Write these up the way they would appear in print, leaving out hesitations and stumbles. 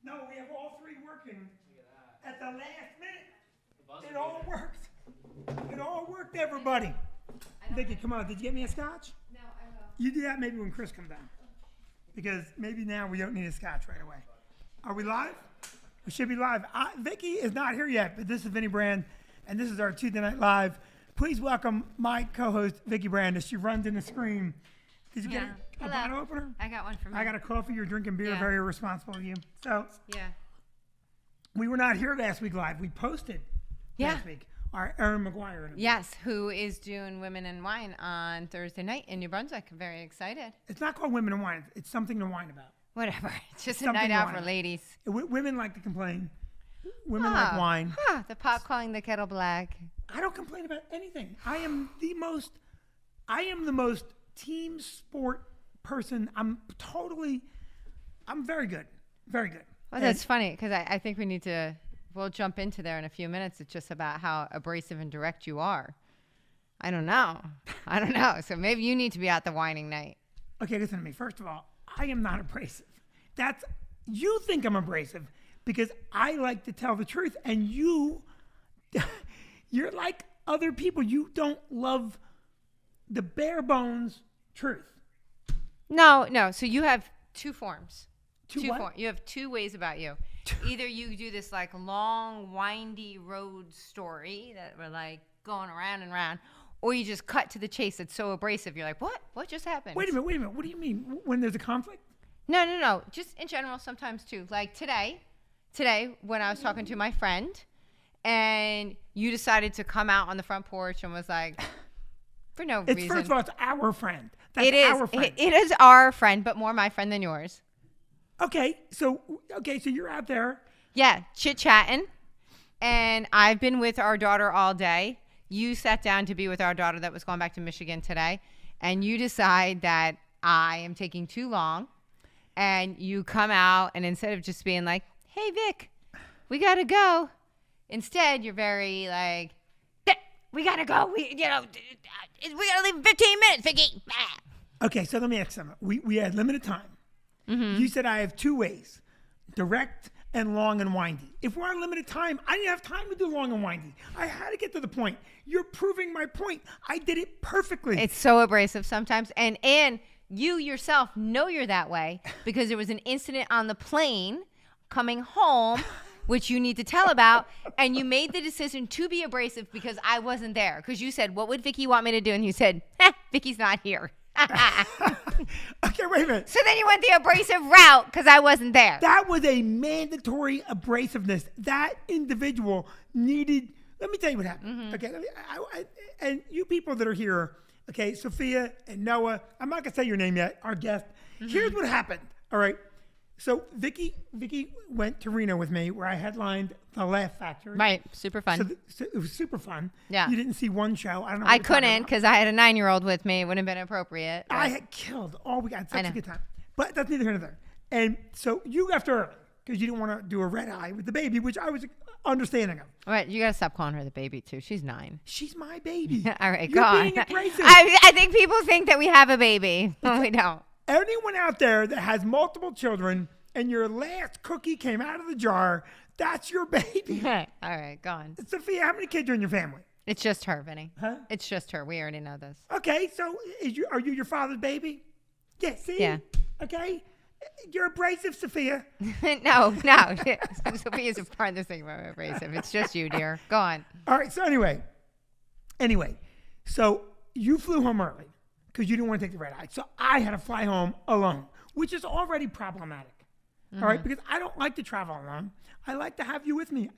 No, we have all three working at the last minute. It all worked. It all worked, everybody. Vicky, come on. Did you get me a scotch? No, I will. You do that maybe when Chris comes down. Because maybe now we don't need a scotch right away. Are we live? We should be live. Vicky is not here yet, but this is Vinny Brand, and this is our Tuesday Night Live. Please welcome my co-host, Vicky Brand, as she runs in the screen. Did you get a bottle opener? I got one for me. I got a coffee. You're drinking beer. Yeah. Very irresponsible of you. So Yeah. we were not here last week live. We posted Yeah. last week. Our Aaron McGuire. interview. Yes, who is doing Women in Wine on Thursday night in New Brunswick. I'm very excited. It's not called Women in Wine. It's something to whine about. Whatever. It's just a Something night out wine. for ladies. Women like to complain. Women like wine. The pot calling the kettle black. I don't complain about anything. I am the most team sport person. I'm very good. Very good. Well, that's funny because I think we'll jump into there in a few minutes. It's just about how abrasive and direct you are. I don't know. So maybe you need to be at the whining night. Okay, listen to me. First of all, I am not abrasive. You think I'm abrasive because I like to tell the truth, and you're like other people. You don't love the bare bones truth. No. So you have two forms. Two what? You have two ways about you. Either you do this like long, windy road story that we're like going around and around, or you just cut to the chase. It's so abrasive. You're like, what? What just happened? Wait a minute. What do you mean? When there's a conflict? No. Just in general, sometimes too. Like today, when I was talking to my friend, and you decided to come out on the front porch and was like, for no reason. First of all, it's our friend. That's It is. our friend. It is our friend, but more my friend than yours. Okay, so you're out there. Yeah, chit-chatting. And I've been with our daughter all day. You sat down to be with our daughter that was going back to Michigan today. And you decide that I am taking too long. And you come out, and instead of just being like, hey, Vic, we got to go. Instead, you're very like, we got to go. We got to leave in 15 minutes, Vicky. Okay, so let me ask something. We had limited time. Mm-hmm. You said I have two ways, direct and long and windy. If we're on limited time, I didn't have time to do long and windy. I had to get to the point. You're proving my point. I did it perfectly. It's so abrasive sometimes. And you yourself know you're that way because there was an incident on the plane coming home, which you need to tell about. And you made the decision to be abrasive because I wasn't there. Because you said, what would Vicky want me to do? And you said, Vicky's not here. Okay, wait a minute. So then you went the abrasive route because I wasn't there. That was a mandatory abrasiveness. That individual needed. Let me tell you what happened. Mm-hmm. Okay, and you people that are here, okay, Sophia and Noah. I'm not gonna say your name yet. Our guest. Mm-hmm. Here's what happened. All right. So Vicky went to Reno with me, where I headlined the Laugh Factory. Right. Super fun. So it was super fun. Yeah. You didn't see one show. I don't know. I couldn't because I had a 9-year-old with me. It wouldn't have been appropriate. I had killed all we got. Such know. a good time. But that's neither here nor there. And so you left early because you didn't want to do a red eye with the baby, which I was understanding of. All right. You got to stop calling her the baby, too. She's 9. She's my baby. All right. You're go on. being abrasive. I think people think that we have a baby. No, we don't. Anyone out there that has multiple children and your last cookie came out of the jar, that's your baby. All right. Go on. Sophia, how many kids are in your family? It's just her, Vinny. Huh? It's just her. We already know this. Okay, so are you your father's baby? Yeah, see? Yeah. Okay. You're abrasive, Sophia. no. Sophia's a part of this thing about abrasive. It's just you, dear. Go on. All right, so anyway, so you flew home early because you didn't want to take the red eye. So I had to fly home alone, which is already problematic. All right, because I don't like to travel alone. I like to have you with me.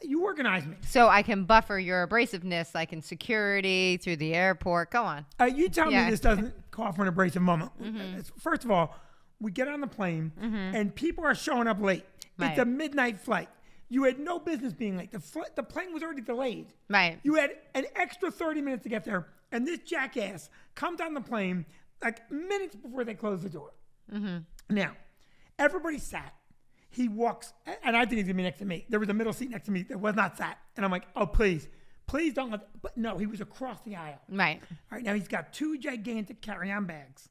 You organize me. So I can buffer your abrasiveness, like in security, through the airport. Go on. You tell me this doesn't call for an abrasive moment. Mm-hmm. First of all, we get on the plane and people are showing up late. Right. It's a midnight flight. You had no business being late. The plane was already delayed. Right. You had an extra 30 minutes to get there. And this jackass comes on the plane like minutes before they close the door. Mm-hmm. Now, everybody sat. He walks, and I think he's going to be next to me. There was a middle seat next to me that was not sat. And I'm like, oh, please don't let, but no, he was across the aisle. Right. All right, now he's got 2 gigantic carry-on bags.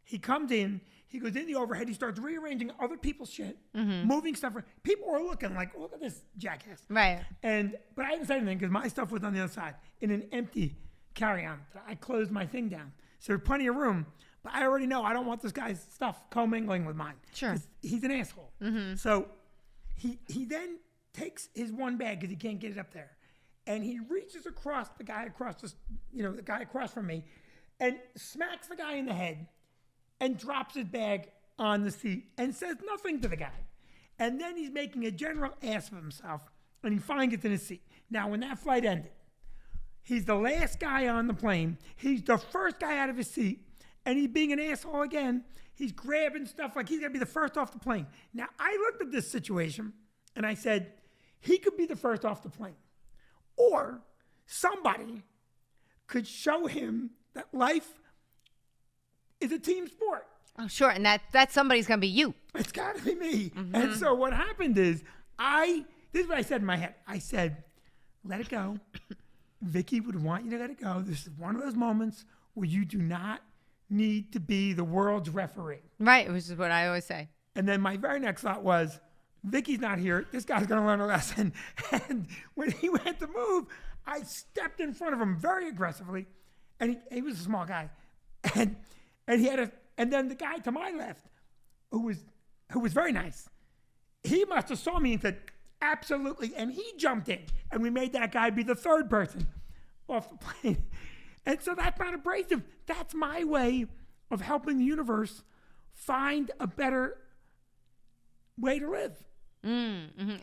He comes in, he goes in the overhead, he starts rearranging other people's shit, moving stuff. People are looking like, look at this jackass. Right. But I didn't say anything because my stuff was on the other side in an empty carry-on. I closed my thing down. So there's plenty of room. But I already know I don't want this guy's stuff commingling with mine. Sure. 'Cause he's an asshole. So he then takes his one bag because he can't get it up there. And he reaches across the guy across from me and smacks the guy in the head and drops his bag on the seat and says nothing to the guy. And then he's making a general ass of himself, and he finally gets in his seat. Now, when that flight ended, he's the last guy on the plane. He's the first guy out of his seat, and he's being an asshole again. He's grabbing stuff like he's going to be the first off the plane. Now, I looked at this situation, and I said, he could be the first off the plane. Or somebody could show him that life is a team sport. Oh, sure. And that somebody's going to be you. It's got to be me. And so what happened is this is what I said in my head. I said, let it go. Vicky would want you to let it go. This is one of those moments where you do not need to be the world's referee. Right. Which is what I always say. And then my very next thought was, Vicky's not here. This guy's going to learn a lesson. And when he went to move, I stepped in front of him very aggressively. And he was a small guy. And then the guy to my left, who was very nice, he must have saw me and said, absolutely. And he jumped in. And we made that guy be the third person off the plane. And so that's not abrasive. That's my way of helping the universe find a better way to live.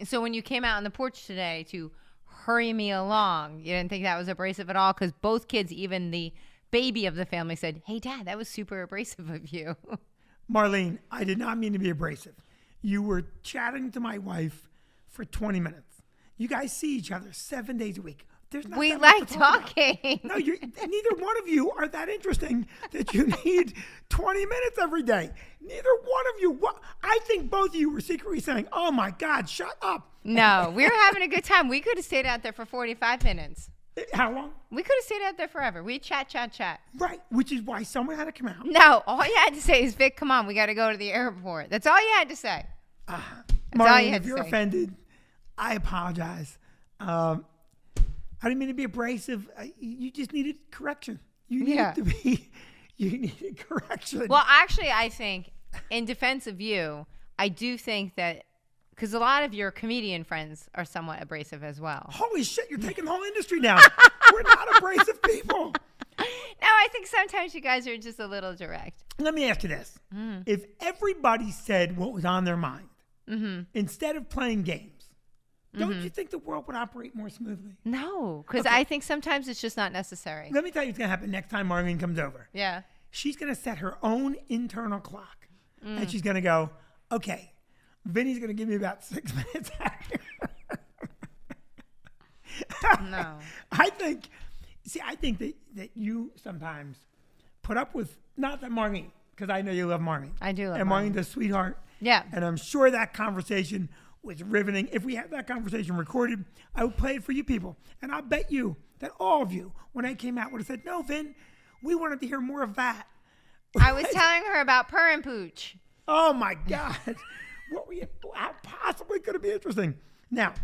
So when you came out on the porch today to hurry me along, you didn't think that was abrasive at all? Because both kids, even the baby of the family, said, hey, Dad, that was super abrasive of you. Marlene, I did not mean to be abrasive. You were chatting to my wife for 20 minutes. You guys see each other 7 days a week. There's not We that much like to talk talking. about. No, neither one of you are that interesting that you need 20 minutes every day. Neither one of you. I think both of you were secretly saying, oh my God, shut up. No, we were having a good time. We could have stayed out there for 45 minutes. How long? We could have stayed out there forever. We chat. Right, which is why someone had to come out. No, all you had to say is, Vic, come on, we got to go to the airport. That's all you had to say. That's all Marlene, you had if to you're say. offended, I apologize. I didn't mean to be abrasive. You just needed correction. You needed correction. Well, actually, I think in defense of you, I do think that because a lot of your comedian friends are somewhat abrasive as well. Holy shit, you're taking the whole industry now. We're not abrasive people. No, I think sometimes you guys are just a little direct. Let me ask you this. If everybody said what was on their mind, instead of playing games, don't you think the world would operate more smoothly? No, because I think sometimes it's just not necessary. Let me tell you what's going to happen next time Marlene comes over. Yeah. She's going to set her own internal clock. And she's going to go, okay, Vinny's going to give me about 6 minutes out here. No. I think that you sometimes put up with, not that Marlene, because I know you love Marlene. I do love and Marlene. Marlene's a sweetheart. Yeah. And I'm sure that conversation was riveting. If we had that conversation recorded, I would play it for you people. And I'll bet you that all of you, when I came out, would have said, no, Vin, we wanted to hear more of that. I was telling her about Purr and Pooch. Oh, my God. How possibly could it be interesting? Now.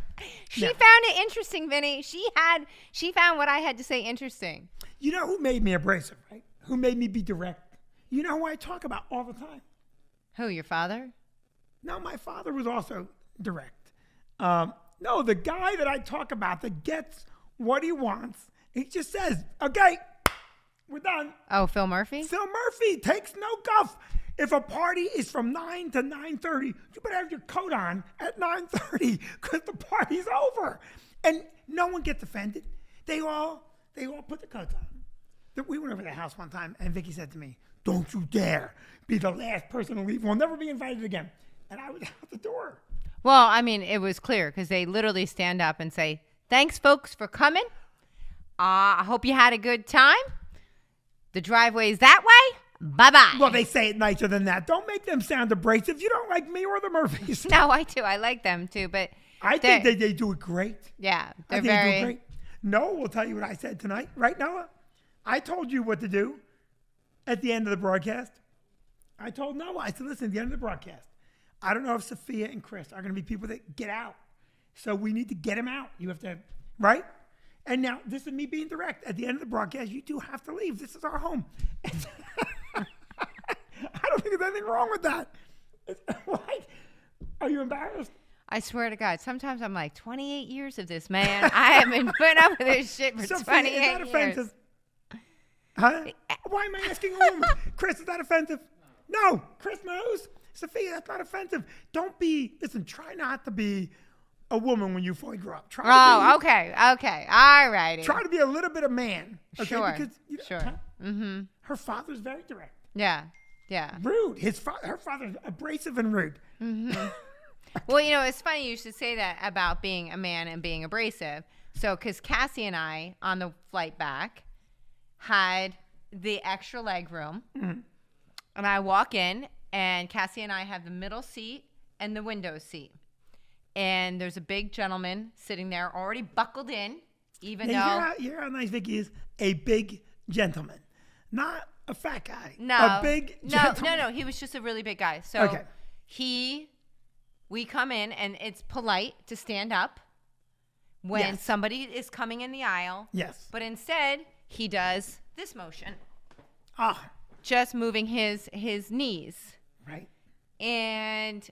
She found it interesting, Vinny. She found what I had to say interesting. You know who made me abrasive, right? Who made me be direct? You know who I talk about all the time? Who, your father? No, my father was also direct. No, the guy that I talk about that gets what he wants, he just says, okay, we're done. Oh, Phil Murphy? Phil Murphy takes no guff. If a party is from 9 to 9:30, you better have your coat on at 9:30 because the party's over. And no one gets offended. They all put the coats on. We went over to the house one time, and Vicky said to me, don't you dare be the last person to leave. We'll never be invited again. And I was out the door. Well, I mean, it was clear because they literally stand up and say, thanks, folks, for coming. I hope you had a good time. The driveway's that way. Bye-bye. Well, they say it nicer than that. Don't make them sound abrasive. You don't like me or the Murphys. No, I do. I like them, too. But I think they do it great. Yeah, I they're think they do it very... great. Noah will tell you what I said tonight. Right, Noah? I told you what to do at the end of the broadcast. I told Noah, I said, listen, at the end of the broadcast, I don't know if Sophia and Chris are going to be people that get out. So we need to get them out. You have to, right? And now, this is me being direct. At the end of the broadcast, you do have to leave. This is our home. I don't think there's anything wrong with that. Right? Are you embarrassed? I swear to God, sometimes I'm like, 28 years of this, man. I have been putting up with this shit for Sophia, 28 is that years. offensive? Huh? Why am I asking a woman? Chris, is that offensive? No. Chris knows. Sophia, that's not offensive. Don't be, listen, try not to be a woman when you fully grow up. Try Oh, to be, okay. All righty. Try to be a little bit of man. Okay? Sure, Because, sure. Mm-hmm. her father's very direct. Yeah. Rude. Her father's abrasive and rude. Well, it's funny you should say that about being a man and being abrasive. So, because Cassie and I, on the flight back, had the extra leg room. Mm-hmm. And I walk in, and Cassie and I have the middle seat and the window seat. And there's a big gentleman sitting there already buckled in, even Now, though... you hear how nice Vicky is? A big gentleman. Not a fat guy. No. A big gentleman. No. He was just a really big guy. So Okay. we come in, and it's polite to stand up when Yes. somebody is coming in the aisle. Yes. But instead, he does this motion, Ah, just moving his knees. right. And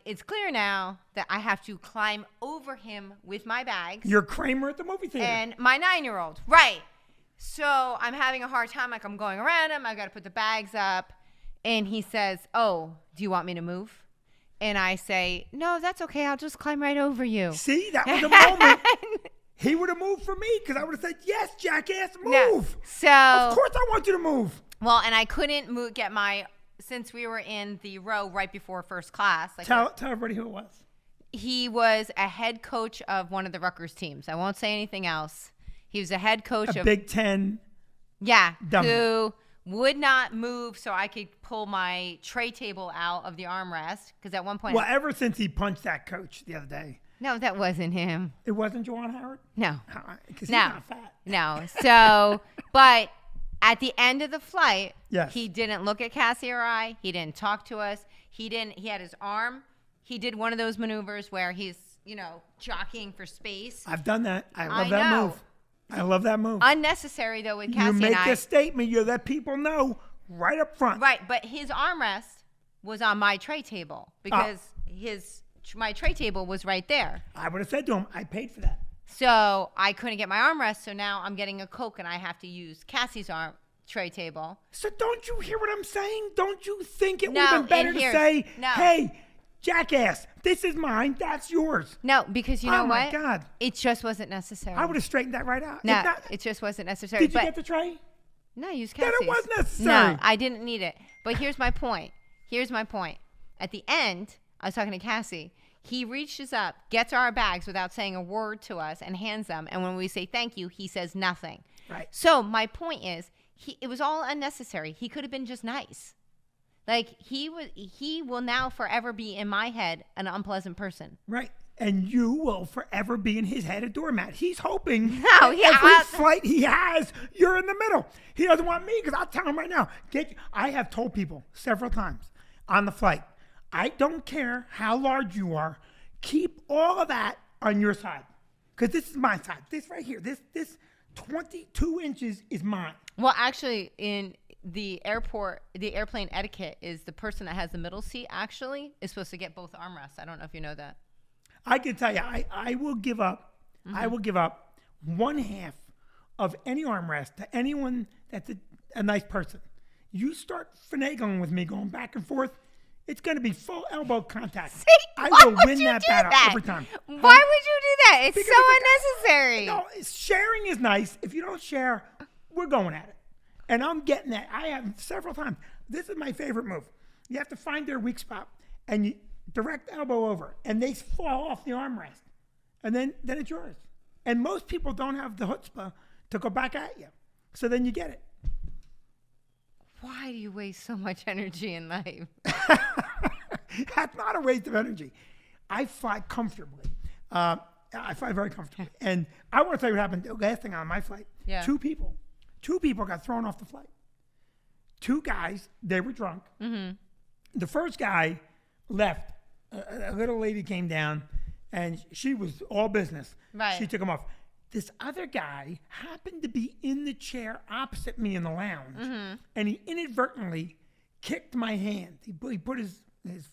it's clear now that I have to climb over him with my bags. You're Kramer at the movie theater. And my 9-year-old. Right. So I'm having a hard time. Like, I'm going around him. I got to put the bags up. And he says, "Oh, do you want me to move?" And I say, "No, that's okay. I'll just climb right over you." See, that was a moment. He would have moved for me because I would have said, yes, jackass, move. No. So, Of course I want you to move. well, and I couldn't get my, since we were in the row right before first class. Like, Tell everybody who it was. he was a head coach of one of the Rutgers teams. I won't say anything else. He was a head coach A of Big Ten. Yeah, Dummy. who would not move so I could pull my tray table out of the armrest. Because at one point, Well, ever since he punched that coach the other day, no, that wasn't him. it wasn't Juwan Howard? No, Because he's No. not fat. no. So, but at the end of the flight, Yes. he didn't look at Cassie or I. He didn't talk to us. He had his arm. He did one of those maneuvers where he's, jockeying for space. I've done that. I love I that know. move. I love that move. Unnecessary, though, with Cassie You make and I. a statement. You let people know right up front. Right, but his armrest was on my tray table because my tray table was right there. I would have said to him, I paid for that. So I couldn't get my armrest, so now I'm getting a Coke and I have to use Cassie's tray table. So don't you hear what I'm saying? Don't you think it would No, have been better and to here's- say, no. hey, jackass, this is mine, that's yours? No, because you know Oh, my what? God. It just wasn't necessary. I would have straightened that right out. No, If not, it just wasn't necessary. did you but get the tray? no, use Then Cassie's. it was necessary. No, I didn't need it. But here's my point. At the end, I was talking to Cassie. He reaches up, gets our bags without saying a word to us, and hands them. And when we say thank you, he says nothing. Right. So my point is, it was all unnecessary. He could have been just nice. Like, he will now forever be in my head an unpleasant person. Right. And you will forever be in his head a doormat. He's hoping No, that yeah, every flight he has, you're in the middle. He doesn't want me because I'll tell him right now. I have told people several times on the flight, I don't care how large you are. Keep all of that on your side. Because this is my side. This right here, this 22 inches is mine. Well, actually, in the airplane etiquette is the person that has the middle seat actually is supposed to get both armrests. I don't know if you know that. I can tell you, I will give up. I will give up 1/2 of any armrest to anyone that's a nice person. You start finagling with me, going back and forth, it's going to be full elbow contact. See, I why will would win you that do battle that? every time. Why would you do that? It's Because so it's unnecessary. No, sharing is nice. If you don't share, we're going at it. And I'm getting that. I have several times. This is my favorite move. You have to find their weak spot and you direct elbow over, and they fall off the armrest, and then it's yours. And most people don't have the chutzpah to go back at you, so then you get it. Why do you waste so much energy in life? That's not a waste of energy. I fly comfortably. I fly very comfortably. And I want to tell you what happened the last thing on my flight. Yeah. Two people got thrown off the flight. 2 guys. They were drunk. Mm-hmm. The first guy left. A little lady came down, and she was all business. Right. She took him off. This other guy happened to be in the chair opposite me in the lounge, and he inadvertently kicked my hand. He put his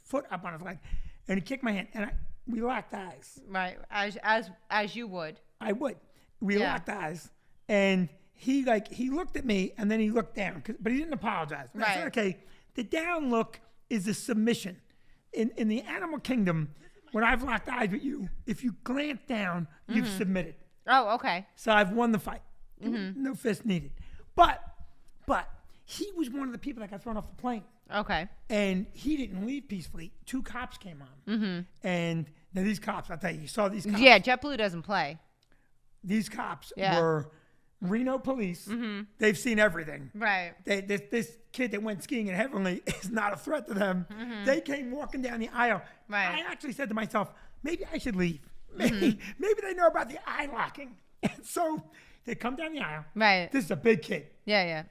foot up on his leg, and he kicked my hand, and we locked eyes. Right. As you would. I would. We Yeah. locked eyes, and he looked at me, and then he looked down, but he didn't apologize. And I said, Right. okay, the down look is a submission. In the animal kingdom, when I've locked eyes with you, if you glance down, you've submitted. Oh, okay. So I've won the fight. No fist needed. But he was one of the people that got thrown off the plane. Okay. And he didn't leave peacefully. 2 cops came on. And now these cops, I'll tell you saw these cops. Yeah, JetBlue doesn't play. These cops Yeah. were Reno police. They've seen everything. Right. This kid that went skiing in Heavenly is not a threat to them. They came walking down the aisle. Right. I actually said to myself, maybe I should leave. Maybe they know about the eye locking. And so they come down the aisle. Right. This is a big kid. Yeah.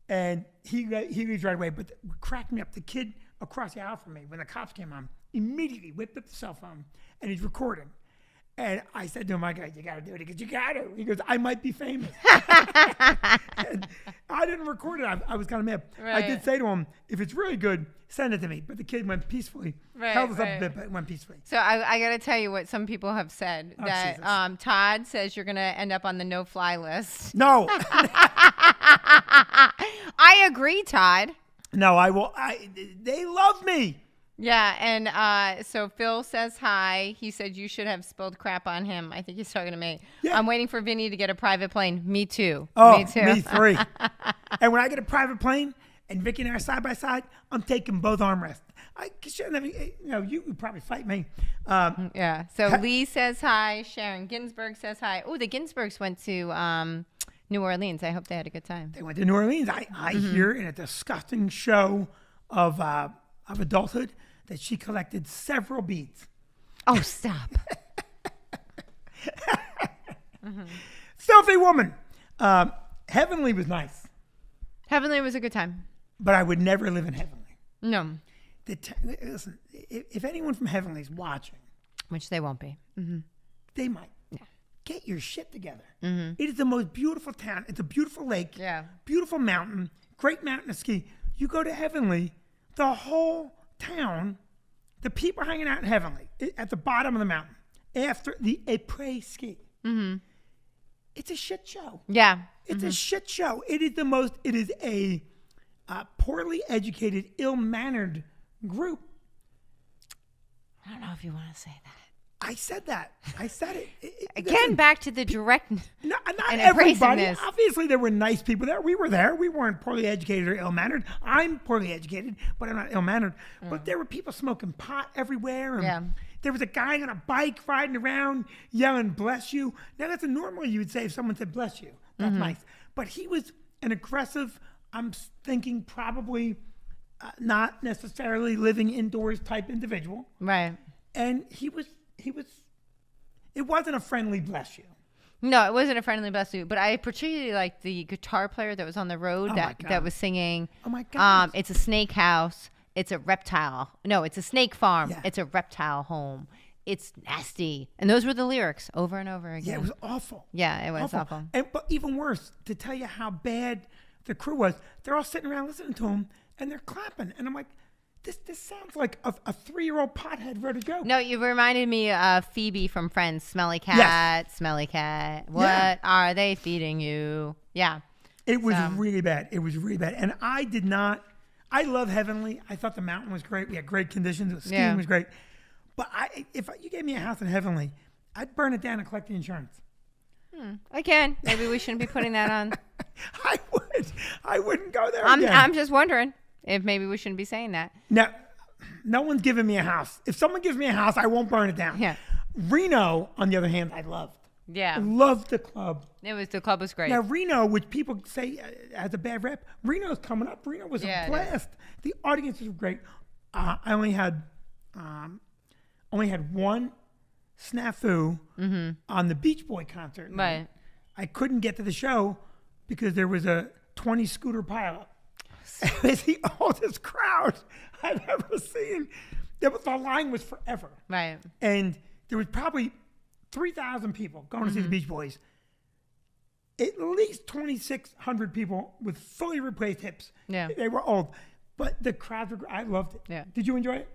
And he leaves right away. But what cracked me up, the kid across the aisle from me, when the cops came on, immediately whipped up the cell phone and he's recording. And I said to him, my guy, you got to do it. He goes, you got to. He goes, I might be famous. And I didn't record it. I was kind of mad. I Right. did say to him, if it's really good, send it to me. But the kid went peacefully. Right, Held us up right. a bit, but went peacefully. So I got to tell you what some people have said. Oh, That Jesus. Todd says you're going to end up on the no-fly list. No. I agree, Todd. No, I will. They love me. Yeah, and so Phil says hi. He said you should have spilled crap on him. I think he's talking to me. Yeah. I'm waiting for Vinny to get a private plane. Me too. Oh, me too. me 3. And when I get a private plane and Vicky and I are side by side, I'm taking both armrests. You would probably fight me. Yeah. So Lee says hi. Sharon Ginsburg says hi. Oh, the Ginsburgs went to New Orleans. I hope they had a good time. They went to New Orleans. I hear in a disgusting show of adulthood that she collected several beads. Oh, stop. Filthy woman. Heavenly was nice, Heavenly was a good time. but I would never live in Heavenly. No, Listen, if anyone from Heavenly is watching, which they won't be. they might. Get your shit together. It is the most beautiful town. It's a beautiful lake. Yeah. Beautiful mountain. Great mountain to ski. You go to Heavenly, the whole town, the people hanging out in Heavenly at the bottom of the mountain after the après ski. It's a shit show. Yeah. It's a shit show. It is a poorly educated, ill-mannered group. I don't know if you want to say that. I said that. I said it. Again, back to the direct. Not and everybody. abrasiveness. Obviously, there were nice people there. We were there. We weren't poorly educated or ill-mannered. I'm poorly educated, but I'm not ill-mannered. But there were people smoking pot everywhere. And Yeah. there was a guy on a bike riding around yelling, bless you. Now, that's normally you would say if someone said, bless you. That's nice. But he was an aggressive, I'm thinking probably not necessarily living indoors type individual. Right. And it wasn't a friendly bless you. No, it wasn't a friendly bless you, but I particularly liked the guitar player that was on the road Oh that, my God. that was singing. Oh my God. It's a snake house. It's a reptile. No, it's a snake farm. Yeah. It's a reptile home. It's nasty. And those were the lyrics over and over again. Yeah, it was awful. Yeah, it was awful. But even worse, to tell you how bad the crew was, they're all sitting around listening to him, and they're clapping. And I'm like, this sounds like a 3-year-old pothead ready to go. No, you reminded me of Phoebe from Friends. Smelly cat, smelly cat. What Yeah. are they feeding you? Yeah. It was really bad. It was really bad. And I love Heavenly. I thought the mountain was great. We had great conditions. The skiing Yeah. was great. But if you gave me a house in Heavenly, I'd burn it down and collect the insurance. Again, maybe we shouldn't be putting that on. I would. I wouldn't go there I'm again. just wondering if maybe we shouldn't be saying that. No one's giving me a house. If someone gives me a house, I won't burn it down. Yeah. Reno, on the other hand, I loved. I Yeah. loved the club. The club was great. Now, Reno, which people say has a bad rep, Reno's coming up. Reno was Yeah, a it blast. The audiences were great. I only had one snafu on the Beach Boy concert. Right. I couldn't get to the show because there was a 20 scooter pileup. was the oldest crowd I've ever seen. The line was forever. Right. And there was probably 3,000 people going to see the Beach Boys. At least 2,600 people with fully replaced hips. Yeah. They were old. But the crowds were, I loved it. Yeah. Did you enjoy it?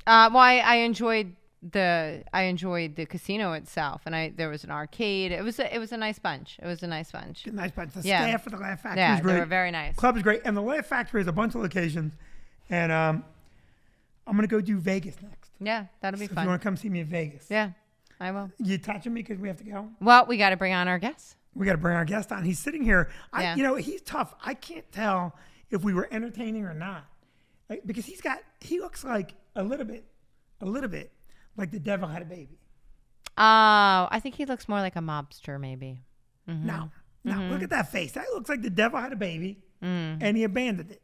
Well, I enjoyed the casino itself, and there was an arcade. It was a nice bunch. It was a nice bunch. Nice bunch. The Yeah. staff for the Laugh Factory Yeah, was great. they were very nice. Club is great. And the Laugh Factory has a bunch of locations. And I'm going to go do Vegas next. Yeah, that'll be So if fun. you want to come see me in Vegas. Yeah, I will. You touching me because we have to go? Well, we got to bring on our guests. We got to bring our guest on. He's sitting here. Yeah. You know, he's tough. I can't tell if we were entertaining or not. Because he looks like a little bit like the devil had a baby. Oh, I think he looks more like a mobster, maybe. Mm-hmm. No, look at that face. That looks like the devil had a baby and he abandoned it.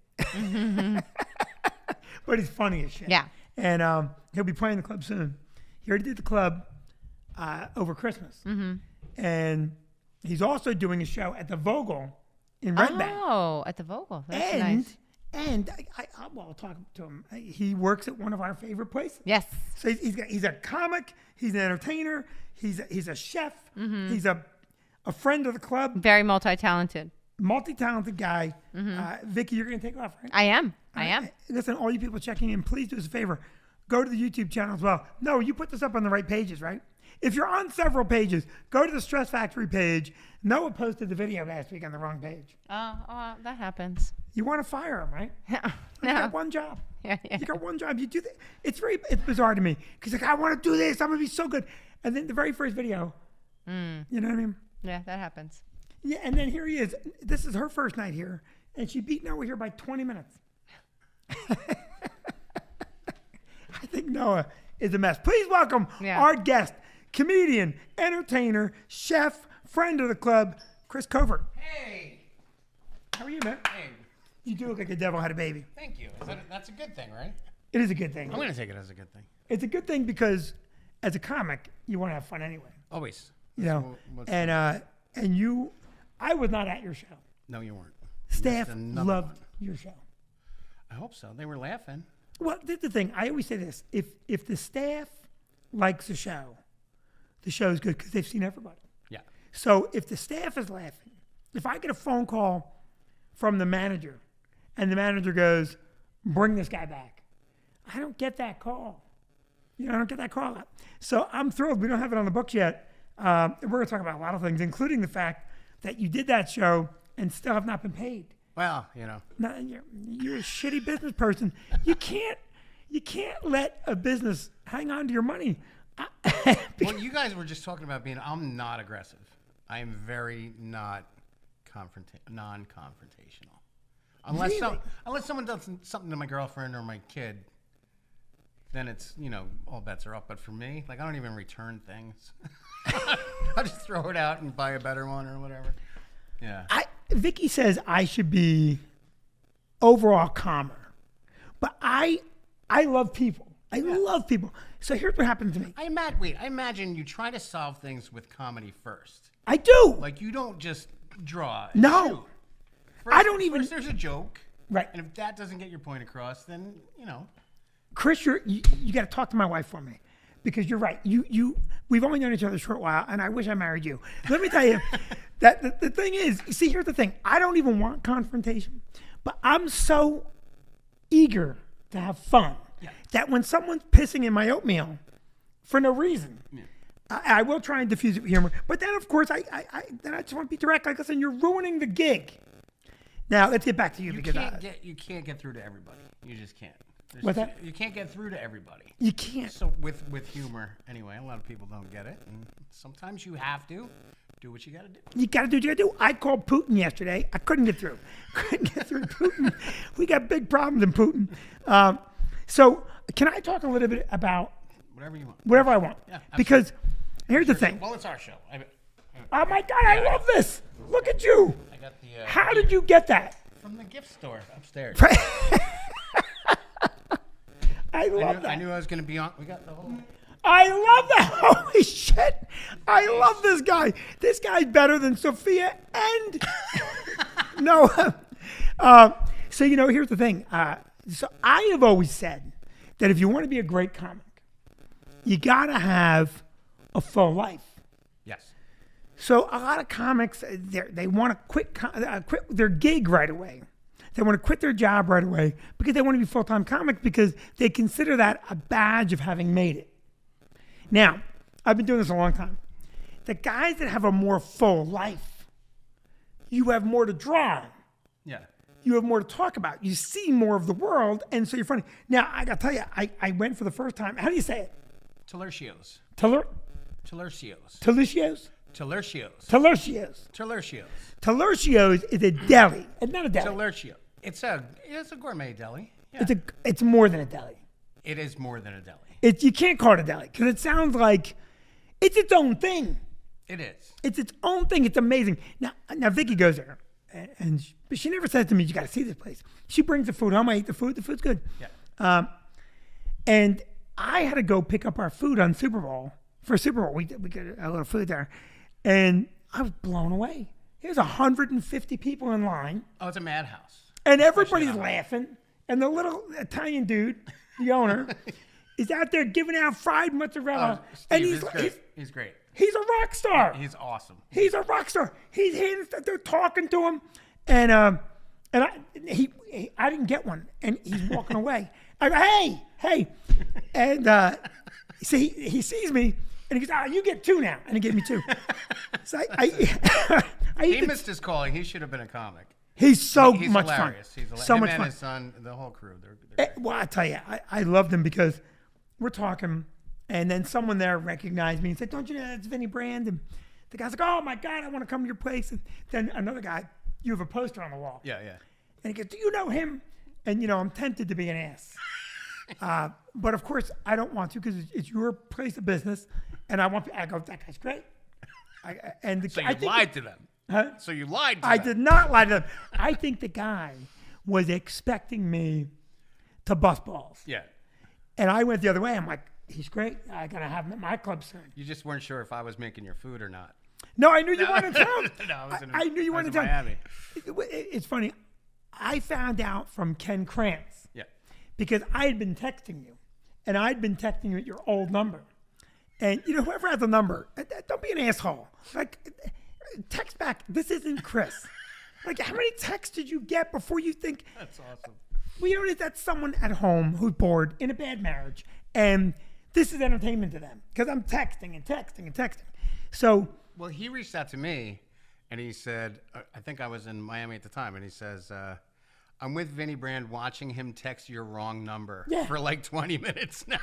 But he's funny as shit. Yeah. And he'll be playing the club soon. He already did the club over Christmas. And he's also doing a show at the Vogel in Red Bank. Oh, at the Vogel. That's nice. And I'll talk to him. He works at one of our favorite places. Yes. So he's a comic. He's an entertainer. He's a chef. He's a friend of the club. Very multi-talented. Multi-talented guy. Vicky, you're going to take off, right? I am. I am. Listen, all you people checking in, please do us a favor. Go to the YouTube channel as well. No, you put this up on the right pages, right? If you're on several pages, go to the Stress Factory page. Noah posted the video last week on the wrong page. Oh, that happens. You want to fire him, right? You No. got one job. Yeah. You got one job. You do that. It's bizarre to me because like I want to do this. I'm gonna be so good. And then the very first video, you know what I mean? Yeah, that happens. Yeah. And then here he is. This is her first night here, and she beat Noah here by 20 minutes. I think Noah is a mess. Please welcome our guest, comedian, entertainer, chef, friend of the club, Chris Covert. Hey. How are you, man? Hey. You do look like a devil had a baby. Thank you. That's a good thing, right? It is a good thing. I'm going to take it as a good thing. It's a good thing because as a comic, you want to have fun anyway. Always. You know, and you, I was not at your show. No, you weren't. Staff Missed another loved one. your show. I hope so. They were laughing. Well, that's the thing. I always say this: if the staff likes the show's good because they've seen everybody. Yeah. So if the staff is laughing, if I get a phone call from the manager, and the manager goes, "Bring this guy back," I don't get that call. I don't get that call. So I'm thrilled. We don't have it on the books yet. We're going to talk about a lot of things, including the fact that you did that show and still have not been paid. Well, you know. No, you're a shitty business person. You can't let a business hang on to your money. Well, you guys were just talking about I'm not aggressive. I am very not non-confrontational. Unless someone does something to my girlfriend or my kid, then it's, all bets are up. But for me, I don't even return things. I just throw it out and buy a better one or whatever. Yeah. Vicky says I should be overall calmer, but I love people. I love people. So here's what happened to me. I imagine you try to solve things with comedy first. I do. Like you don't just draw. And No. shoot. First, I don't even. First, there's a joke. Right. And if that doesn't get your point across, then Chris, you got to talk to my wife for me, because you're right. We've only known each other a short while, and I wish I married you. Let me tell you that the thing is, see, here's the thing. I don't even want confrontation, but I'm so eager to have fun that when someone's pissing in my oatmeal for no reason, I will try and diffuse it with humor. But then, of course, I just want to be direct. Like, listen, you're ruining the gig. Now let's get back to you, you because can't get through to everybody. You just can't. What's that? You can't get through to everybody. You can't. So with humor, anyway, a lot of people don't get it, and sometimes you have to do what you got to do. You got to do what you got to do. I called Putin yesterday. I couldn't get through. Couldn't get through Putin. We got big problems in Putin. So can I talk a little bit about Whatever you want. whatever I want? Yeah, absolutely. Because here's the thing. Well, it's our show. Oh my God, I love this. Look at you. I got the. How did you get that? From the gift store upstairs. I love that. I knew I was going to be on. We got the whole. I love that. Holy shit. I love this guy. This guy's better than Sophia and Noah. So, here's the thing. So I have always said that if you want to be a great comic, you got to have a full life. Yes. So a lot of comics, they want to quit their gig right away. They want to quit their job right away because they want to be full-time comics because they consider that a badge of having made it. Now, I've been doing this a long time. The guys that have a more full life, you have more to draw on. Yeah. You have more to talk about. You see more of the world, and so you're funny. Now, I got to tell you, I went for the first time. How do you say it? Talercios. Talercios. Talercios. Talercios is a deli. It's not a deli. Talercio. It's a gourmet deli. Yeah. It's more than a deli. It is more than a deli. You can't call it a deli because it sounds like it's its own thing. It is. It's its own thing. It's amazing. Now Vicky goes there, but she never says to me, "You got to see this place." She brings the food home. I eat the food. The food's good. Yeah. And I had to go pick up our food on Super Bowl. For Super Bowl, we got a little food there, and I was blown away. There's 150 people in line. Oh, it's a madhouse. And everybody's laughing. And the little Italian dude, the owner, is out there giving out fried mozzarella. Oh, Steve, and he's great. He's a rock star. He's awesome. He's a rock star. They're talking to him, and I didn't get one, and he's walking away. I go, hey, and so he sees me, and he goes, you get two now, and he gave me two. So he missed his calling. He should have been a comic. He's so He's much hilarious. fun. He's so him much and fun. His son, the whole crew. They're great. Well, I tell you, I loved him because we're talking, and then someone there recognized me and said, "Don't you know that's Vinny Brand?" And the guy's like, "Oh my God, I want to come to your place." And then another guy, you have a poster on the wall. Yeah. And he goes, "Do you know him?" And I'm tempted to be an ass, but of course I don't want to because it's your place of business, and I go, "That guy's great." So you lied to them. Huh? So you lied to them. I did not lie to them. I think the guy was expecting me to bust balls. Yeah. And I went the other way. I'm like, he's great. I got to have him at my club soon. You just weren't sure if I was making your food or not. No, I knew you weren't in town. I knew you weren't in town. Miami. It's funny. I found out from Ken Krantz. Yeah. Because I had been texting you. And I'd been texting you at your old number. And, whoever has a number, don't be an asshole. Like, text back. This isn't Chris. Like, how many texts did you get before you think? That's awesome. Well, that's someone at home who's bored in a bad marriage, and this is entertainment to them because I'm texting and texting and texting. So, well, he reached out to me, and he said, I think I was in Miami at the time, and he says, I'm with Vinny Brand watching him text your wrong number for like 20 minutes now.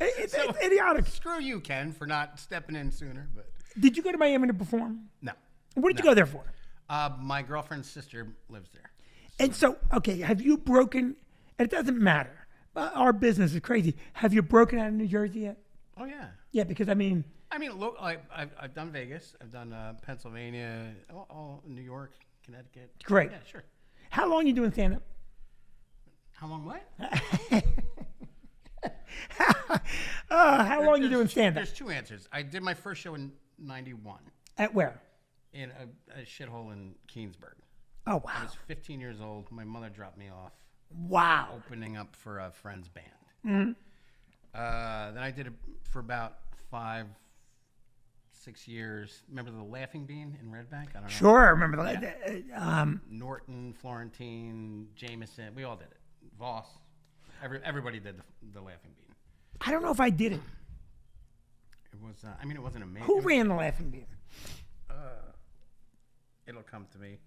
It's idiotic. Screw you, Ken, for not stepping in sooner. But did you go to Miami to perform? No. What did you go there for? My girlfriend's sister lives there. And so, okay, have you broken, and it doesn't matter, our business is crazy. Have you broken out of New Jersey yet? Oh, yeah. Yeah, because look, I've done Vegas. I've done Pennsylvania, all New York, Connecticut. Great. Yeah, sure. How long are you doing stand-up? How long what? How long are you doing stand-up? There's two answers. I did my first show in 91. At where? In a shithole in Keensburg. Oh, wow. I was 15 years old. My mother dropped me off. Wow. Opening up for a friend's band. Then I did it for about 5-6 years. Remember the Laughing Bean in Red Bank? I don't know. Sure, I remember that. Norton, Florentine, Jameson. We all did it. Voss. Everybody did the Laughing Bean. I don't know if I did it. It was. It wasn't amazing. Who ran the Laughing Bean? It'll come to me.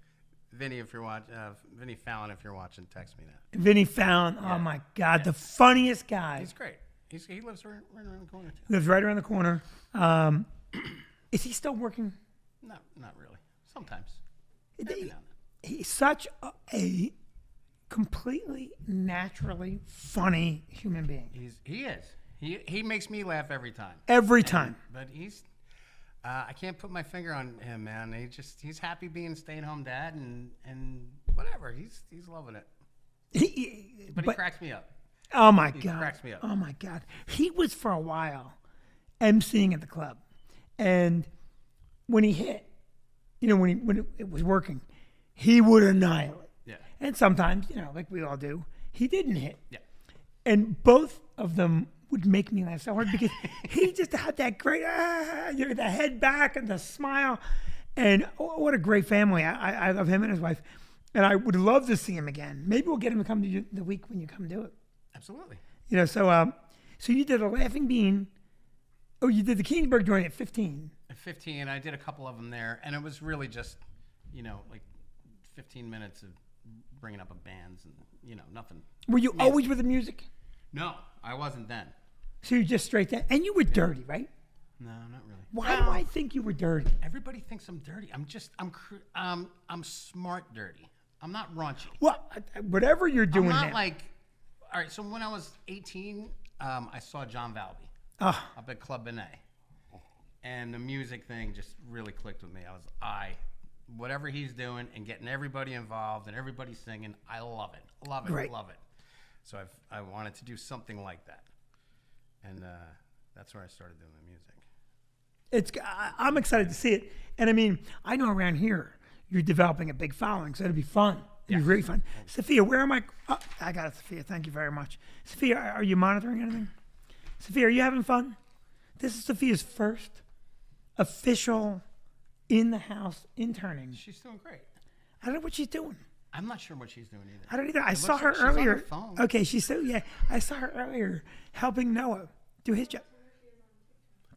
Vinny, if you're watching, Vinny Fallon, if you're watching, text me that. Vinny Fallon. Oh my God, the funniest guy. He's great. He lives right around the corner. Lives right around the corner. Is he still working? No, not really. Sometimes. He's such a completely naturally funny human being. He is. He makes me laugh every time. Every time. But he's. I can't put my finger on him, man. He's happy being stay-at-home dad and whatever. He's loving it. He cracks me up. Oh my He God. cracks me up. Oh my God. He was for a while emceeing at the club. And when he hit, when it was working, he would annihilate. Yeah. And sometimes, like we all do, he didn't hit. Yeah. And both of them would make me laugh so hard because he just had that great, the head back and the smile. And what a great family. I love him and his wife. And I would love to see him again. Maybe we'll get him to come to you the week when you come do it. Absolutely. So you did a Laughing Bean. Oh, you did the Keensburg joint at 15. At 15, I did a couple of them there, and it was really just, like 15 minutes of bringing up a bands and, nothing. Were you always with the music? No, I wasn't then. So you just straight down. And you were dirty, right? No, not really. Why do I think you were dirty? Everybody thinks I'm dirty. I'm smart dirty. I'm not raunchy. Well, whatever you're doing I'm not now. all right, so when I was 18, I saw John Valby Oh, up at Club Benet. And the music thing just really clicked with me. Whatever he's doing and getting everybody involved and everybody singing, I love it. Love it. Right. Love it. So I wanted to do something like that. And that's where I started doing the music. I'm excited to see it. And I mean, I know around here you're developing a big following, so it'll be fun. It'll be really fun. Sophia, where am I? Oh, I got it, Sophia. Thank you very much. Sophia, are you monitoring anything? Sophia, are you having fun? This is Sophia's first official in-the-house interning. She's doing great. I don't know what she's doing. I'm not sure what she's doing either. I don't either. I saw looks her like she's on her earlier. phone. Okay, I saw her earlier helping Noah do his job.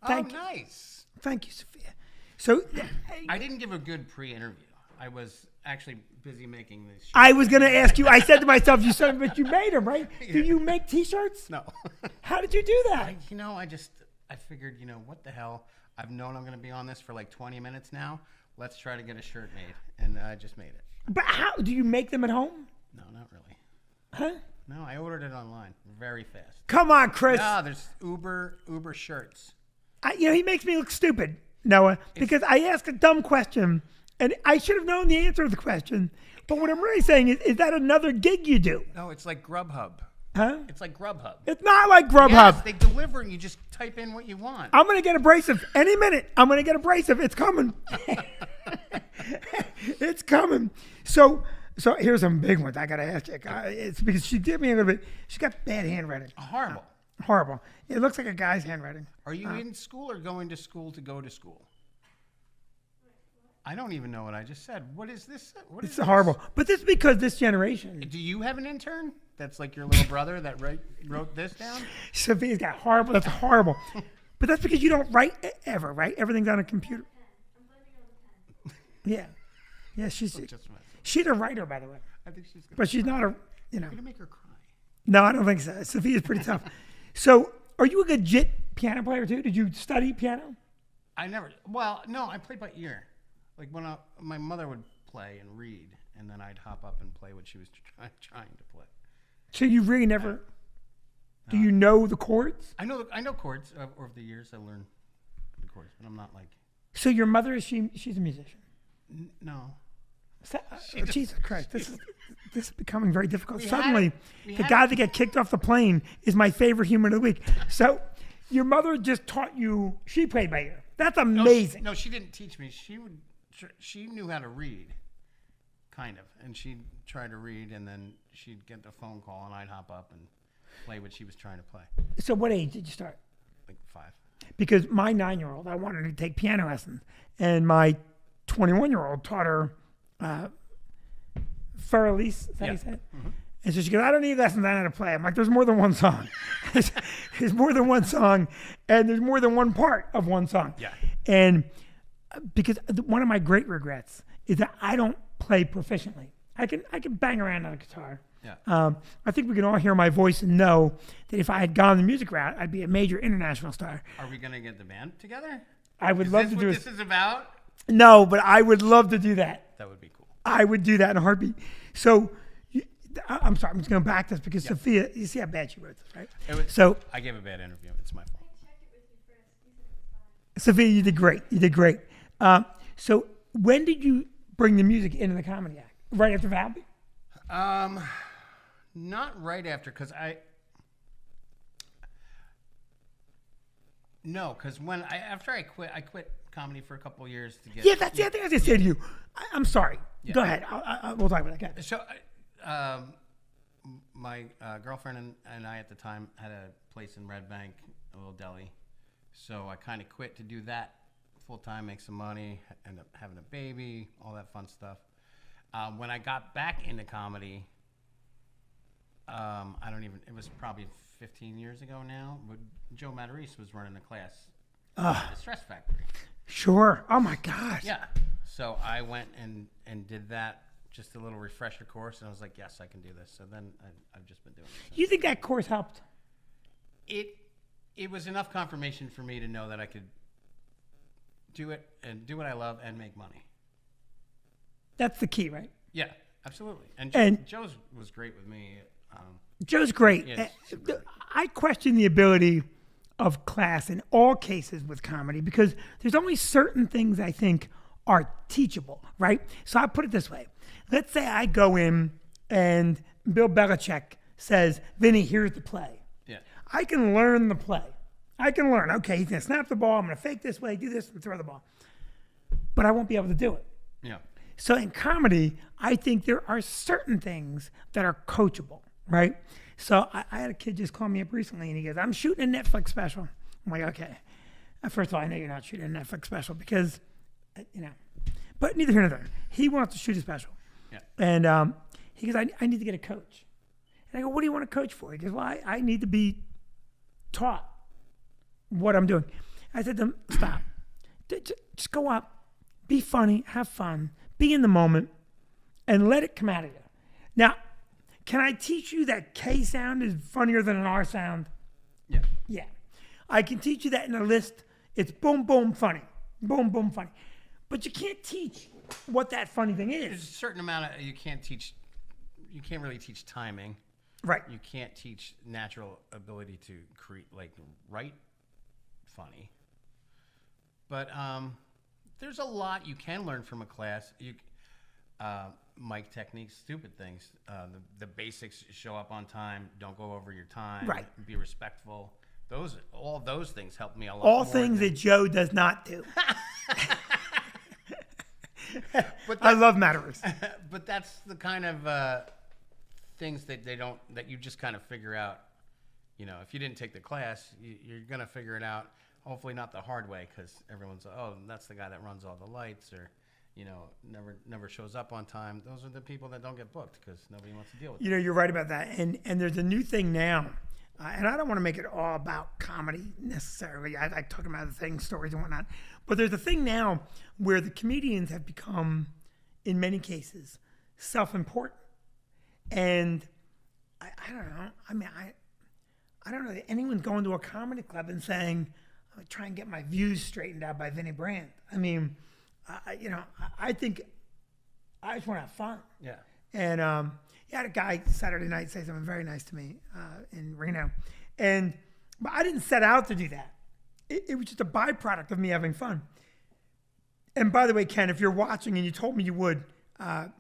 Thank you. Nice. Thank you, Sophia. So I didn't give a good pre-interview. I was actually busy making this. I was going to ask you. I said to myself, but you made them, right? Do you make T-shirts? No. How did you do that? I figured, what the hell? I've known I'm going to be on this for like 20 minutes now. Let's try to get a shirt made. And I just made it. But how do you make them at home? No, not really. Huh? No, I ordered it online very fast. Come on, Chris. No, there's Uber shirts. He makes me look stupid, Noah, because I asked a dumb question, and I should have known the answer to the question. But what I'm really saying is that another gig you do? No, it's like Grubhub. Huh? It's like Grubhub. It's not like Grubhub. Yes, they deliver and you just type in what you want. I'm going to get abrasive any minute. I'm going to get abrasive. It's coming. It's coming. So here's some big ones I got to ask you. It's because she did me a little bit. She got bad handwriting. Horrible. Horrible. It looks like a guy's handwriting. Are you in school or going to school to go to school? I don't even know what I just said. What is this? It's horrible. But this is because this generation. Do you have an intern that's like your little brother that wrote this down? Sophia's got horrible. That's horrible. But that's because you don't write ever, right? Everything's on a computer. Yeah. Yeah, she's a writer, by the way. I think she's. But she's not a, You're gonna make her cry. No, I don't think so. Sophia's pretty tough. So, are you a legit piano player too? Did you study piano? No, I played by ear. Like when my mother would play and read, and then I'd hop up and play what she was trying to play. So you really never. Do you know the chords? I know chords. Over the years, I learned the chords, but I'm not like. So your mother she's a musician. No. Jesus Christ, this is becoming very difficult. Suddenly, the guy that got kicked off the plane is my favorite human of the week. So, your mother just taught you. She played by ear. That's amazing. No, she didn't teach me. She knew how to read, kind of, and she'd try to read, and then she'd get the phone call, and I'd hop up and play what she was trying to play. So, what age did you start? Like 5. Because my 9-year-old, I wanted to take piano lessons, and my 21-year-old taught her. Fur-Elise, is that how you say it? Mm-hmm. And so she goes, I don't need lessons, I know how to play. I'm like, there's more than one song. There's more than one song, and there's more than one part of one song. Yeah. And because one of my great regrets is that I don't play proficiently. I can bang around on a guitar. Yeah. I think we can all hear my voice and know that if I had gone the music route, I'd be a major international star. Are we going to get the band together? I would love to do it. Is this what this is about? No, but I would love to do that. That would be cool. I would do that in a heartbeat. So, I'm sorry, I'm just going to back this because Sophia, you see how bad she wrote this, right? I gave a bad interview. It's my fault. Sophia, you did great. You did great. So, when did you bring the music into the Comedy Act? Right after Valby? Not right after, because after I quit comedy for a couple of years to get. Yeah, that's the other thing I just said to you. I'm sorry. Yeah. Go ahead. We'll talk about that. So My girlfriend and I at the time had a place in Red Bank, a little deli. So I kind of quit to do that full time, make some money, end up having a baby, all that fun stuff. When I got back into comedy, it was probably 15 years ago now, but Joe Matarese was running a class at the Stress Factory. Sure. Oh my gosh. Yeah. So I went and did that, just a little refresher course, and I was like, yes, I can do this. So then I've just been doing it. You think that course helped? It was enough confirmation for me to know that I could do it and do what I love and make money. That's the key, right? Yeah, absolutely. And Joe's was great with me. Joe's great. Yeah, super great. I question the ability of class in all cases with comedy because there's only certain things I think are teachable, right? So I put it this way. Let's say I go in and Bill Belichick says, Vinny, here's the play. Yeah. I can learn the play. I can learn, okay, he's going to snap the ball. I'm going to fake this way, do this, and throw the ball. But I won't be able to do it. Yeah. So in comedy, I think there are certain things that are coachable, right? So I had a kid just call me up recently, and he goes, I'm shooting a Netflix special. I'm like, okay. First of all, I know you're not shooting a Netflix special because, but neither here nor there. He wants to shoot a special. Yeah. And he goes, I need to get a coach. And I go, what do you want to coach for? He goes, well, I need to be taught what I'm doing. I said to him, stop. Just go up, be funny, have fun, be in the moment, and let it come out of you. Now, can I teach you that K sound is funnier than an R sound? Yeah. Yeah. I can teach you that in a list. It's boom, boom, funny. Boom, boom, funny. But you can't teach what that funny thing There's a is. certain amount of you can't really teach timing. Right. You can't teach natural ability to write funny. But there's a lot you can learn from a class. Mic techniques, stupid things. The basics: show up on time, don't go over your time, Right. be respectful. All those things helped me a lot. All more things than- that Joe does not do. But I love Matarese. But that's the kind of things that you just kind of figure out. If you didn't take the class, you're gonna figure it out. Hopefully not the hard way, because everyone's that's the guy that runs all the lights, or never shows up on time. Those are the people that don't get booked because nobody wants to deal with it. You're right about that. And there's a new thing now, and I don't want to make it all about comedy necessarily. I like talking about the things, stories, and whatnot. But there's a thing now where the comedians have become, in many cases, self-important. And I don't know. I mean, I don't know that anyone's going to a comedy club and saying, I'm try and get my views straightened out by Vinnie Brandt. I mean, I think I just want to have fun. Yeah. And I had a guy Saturday night say something very nice to me in Reno. But I didn't set out to do that. It was just a byproduct of me having fun. And by the way, Ken, if you're watching and you told me you would, I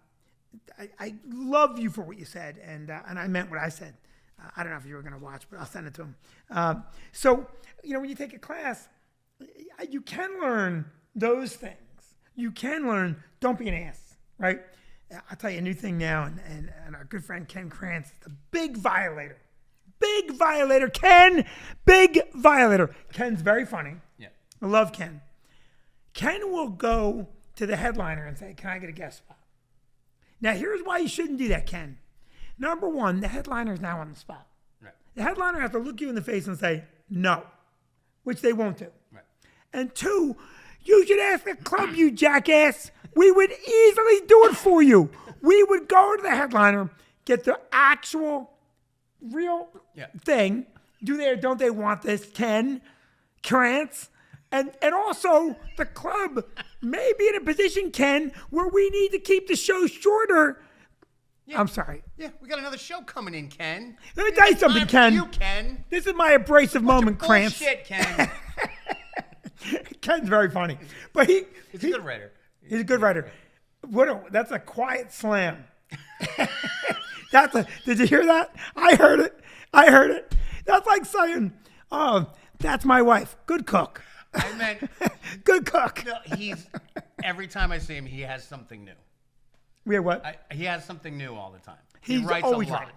love you for what you said. And I meant what I said. I don't know if you were going to watch, but I'll send it to him. So, when you take a class, you can learn those things. You can learn, don't be an ass, right? I'll tell you a new thing now, and our good friend Ken Krantz, the big violator. Big violator, Ken, big violator. Ken's very funny. Yeah. I love Ken. Ken will go to the headliner and say, can I get a guest spot? Now, here's why you shouldn't do that, Ken. Number one, the headliner is now on the spot. Right. The headliner has to look you in the face and say, no, which they won't do. Right. And two, you should ask the club, you jackass. We would easily do it for you. We would go to the headliner, get the actual, real thing. Do they or don't they want this, Ken Krantz? And also, the club may be in a position, Ken, where we need to keep the show shorter. Yeah. I'm sorry. Yeah, we got another show coming in, Ken. Let me tell you something, Ken. You, Ken. This is my abrasive moment, Krantz. Bullshit, Ken. Ken's very funny, but he's a good writer. He's a good writer. That's a quiet slam. Did you hear that? I heard it. That's like saying, oh, that's my wife. Good cook. I meant good cook. No, every time I see him, he has something new. We have what? He has something new all the time. He's writes always a lot. writing.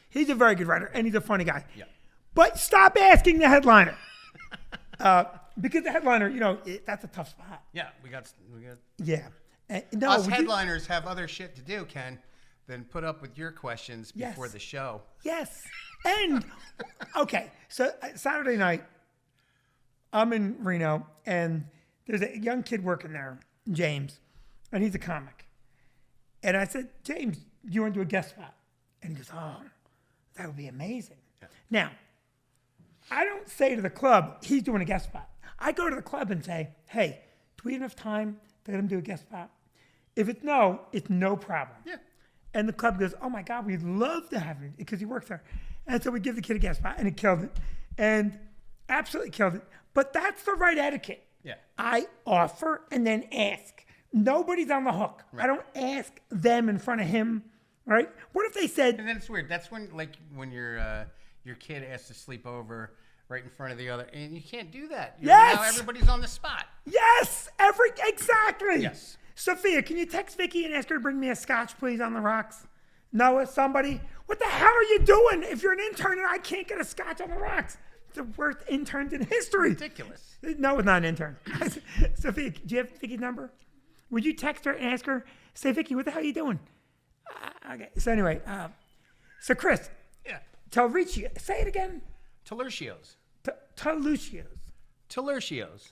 He's a very good writer, and he's a funny guy. Yeah. But stop asking the headliner. Because the headliner, that's a tough spot. Yeah, we got Yeah. No, us we do- headliners have other shit to do, Ken, than put up with your questions before Yes. the show. Yes. And, okay, so Saturday night, I'm in Reno, and there's a young kid working there, James, and he's a comic. And I said, James, do you want to do a guest spot? And he goes, oh, that would be amazing. Yeah. Now, I don't say to the club, he's doing a guest spot. I go to the club and say, hey, do we have enough time to let him do a guest spot? If it's no, it's no problem. Yeah. And the club goes, oh my God, we'd love to have him because he works there. And so we give the kid a guest spot, and he killed it. And absolutely killed it. But that's the right etiquette. Yeah. I offer and then ask. Nobody's on the hook. Right. I don't ask them in front of him, right? What if they said, And then it's weird. That's when your kid has to sleep over right in front of the other, and you can't do that. Yes! Now everybody's on the spot. yes, exactly. Yes. Sophia, can you text Vicky and ask her to bring me a scotch, please, on the rocks? Noah, somebody? What the hell are you doing if you're an intern and I can't get a scotch on the rocks? It's the worst interns in history. Ridiculous. No, it's not an intern. Sophia, do you have Vicky's number? Would you text her and ask her, say, Vicky, what the hell are you doing? Okay, so anyway, so Chris, Yeah. Telricio, say it again. Telurcios. Tellucio's. Telurcios.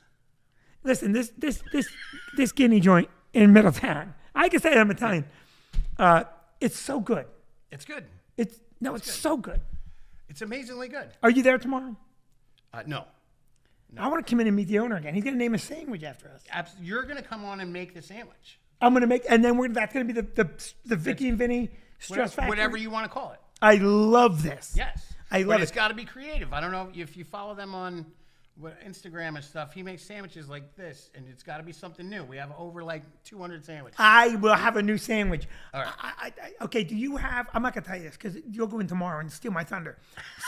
Listen, this guinea joint in Middletown, I can say I'm Italian. It's so good. It's good. It's so good. It's amazingly good. Are you there tomorrow? No. I want to come in and meet the owner again. He's going to name a sandwich after us. You're going to come on and make the sandwich. I'm going to make, and then that's going to be the Vicky and Vinny Stress Factory. Whatever you want to call it. I love this. Yes. I love But it's it. got to be creative. I don't know if you follow them on Instagram and stuff. He makes sandwiches like this, and it's got to be something new. We have over like 200 sandwiches. I will have a new sandwich. All right. Okay, do you have, I'm not going to tell you this because you'll go in tomorrow and steal my thunder.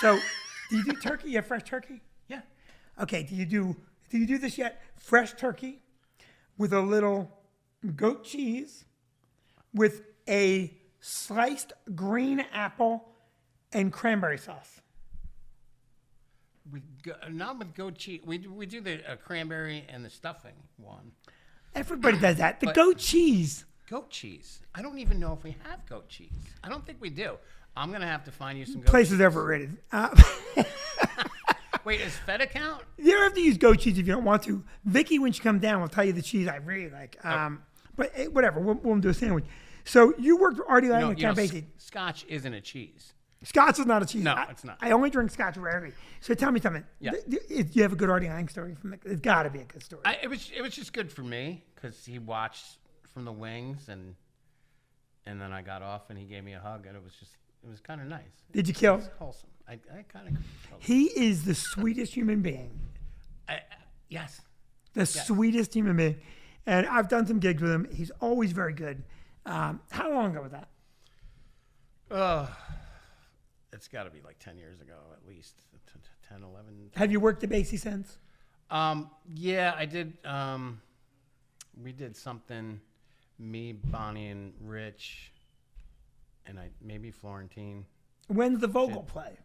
So, do you do turkey? You have fresh turkey? Yeah. Okay, do you do this yet? Fresh turkey with a little goat cheese with a sliced green apple and cranberry sauce. Not with goat cheese. We do the cranberry and the stuffing one. Everybody does that. The But- goat cheese. Goat cheese. I don't even know if we have goat cheese. I don't think we do. I'm going to have to find you some goat Place cheese. is overrated. Wait, does feta count? You don't have to use goat cheese if you don't want to. Vicky, when she comes down, will tell you the cheese I really like. But whatever, we'll do a sandwich. So you worked with Artie Lang No, at you know, Camp Basie. Scotch isn't a cheese. Scotch is not a cheese. No, it's not. I only drink Scotch rarely. So tell me something. Yeah. You have a good Artie Lang story from it? It's got to be a good story. It was just good for me because he watched from the wings and then I got off and he gave me a hug and it was kind of nice. Did you kill? It was wholesome. I kind of. He is the sweetest human being. Yes. The sweetest human being. And I've done some gigs with him. He's always very good. How long ago was that? It's got to be like 10 years ago at least. 10, 11. Have you worked at Basie since? Yeah, I did. We did something, me, Bonnie, and Rich, and maybe Florentine. When's the Vogel play?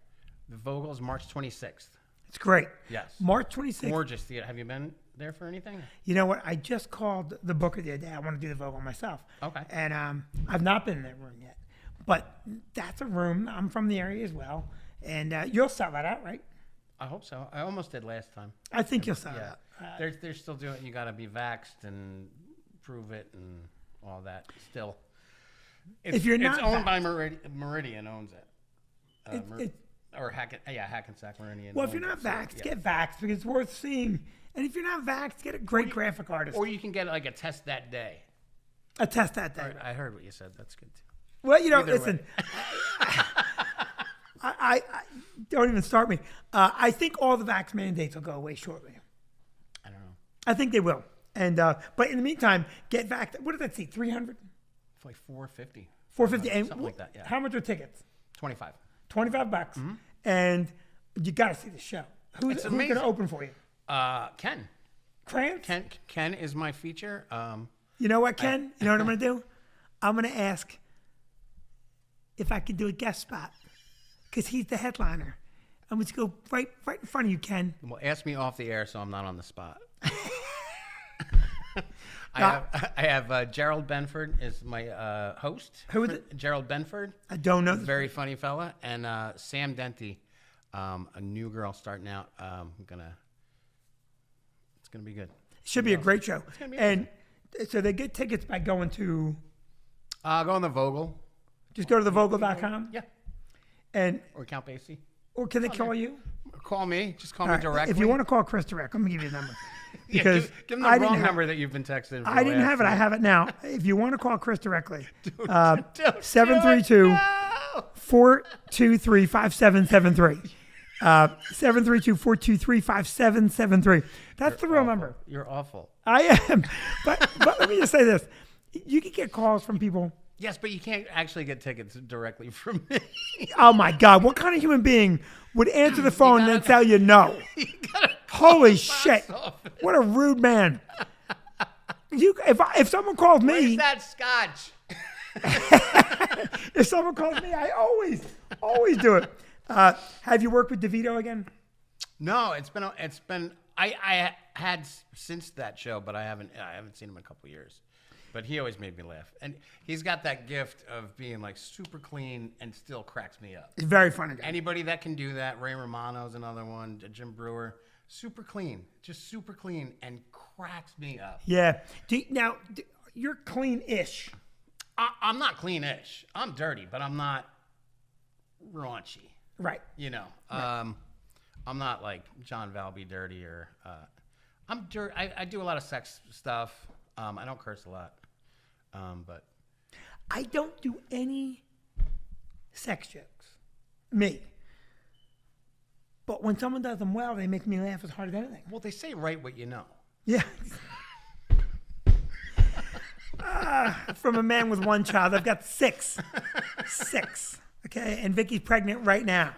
The Vogel's March 26th. It's great. Yes. March 26th. Gorgeous theater. Have you been there for anything? You know what? I just called the booker the other day. I want to do the Vogel myself. Okay. And I've not been in that room yet. But that's a room. I'm from the area as well. And you'll sell that out, right? I hope so. I almost did last time. I think you'll sell it Yeah. out. They're still doing it. You got to be vaxxed and prove it and all that still. If you're not it's owned by Meridian owns it. It- Or Hackensack Meridian. Well, if you're owns not it, so, vaxxed, yeah. get vaxxed because it's worth seeing. And if you're not vaxxed, get a great graphic artist. Or you can get like a test that day. A test that day. I heard what you said. That's good too. Well, you know, Either listen. I don't even start me. I think all the vax mandates will go away shortly. I don't know. I think they will. And but in the meantime, get vaxxed. What did that see? 300, It's like 450. 450, and Something like that. Yeah. How much are tickets? 25. $25, and you got to see the show. Who's It's going amazing. to open for you? Ken. Krantz? Ken is my feature. You know what, Ken? You know what I'm going to do? I'm going to ask if I could do a guest spot, because he's the headliner. I'm going to go right in front of you, Ken. Well, ask me off the air so I'm not on the spot. I have Gerald Benford is my host. Who is it? Gerald Benford. I don't know. Very funny fella. And Sam Denty, a new girl starting out. It's gonna be good. Should be a great show. gonna be And so they get tickets by going to, Go on the Vogel. just go to thevogel.com. Yeah. And, Or Count Basie. or can they call you? Call me. Just call All me right, directly. if you want to call Chris direct, I'm going to give you the number. Yeah, Because give them the I didn't wrong have- number that you've been texting. I didn't have it. I have it now. If you want to call Chris directly, Don't do it. 732 No! 423-5773. 732-423-5773. That's the real number. You're awful. I am. But let me just say this. You can get calls from people. Yes, but you can't actually get tickets directly from me. Oh, my God. What kind of human being would answer the phone and then tell you no? Holy shit. office. What a rude man. If someone calls me, Where's that scotch? if someone calls me, I always do it. Have you worked with DeVito again? No, it's been I had since that show, but I haven't seen him in a couple years. But he always made me laugh, and he's got that gift of being like super clean and still cracks me up. He's a very funny guy. Anybody that can do that, Ray Romano's another one, Jim Brewer, super clean and cracks me up. Yeah. Now, you're clean-ish. I'm not clean-ish. I'm dirty, but I'm not raunchy. Right. You know, I'm not like John Valby dirty or I'm dirty. I do a lot of sex stuff. I don't curse a lot, but I don't do any sex jokes. Me. But when someone does them well, they make me laugh as hard as anything. well, they say write what you know. Yeah. From a man with one child, I've got six. Okay, and Vicky's pregnant right now.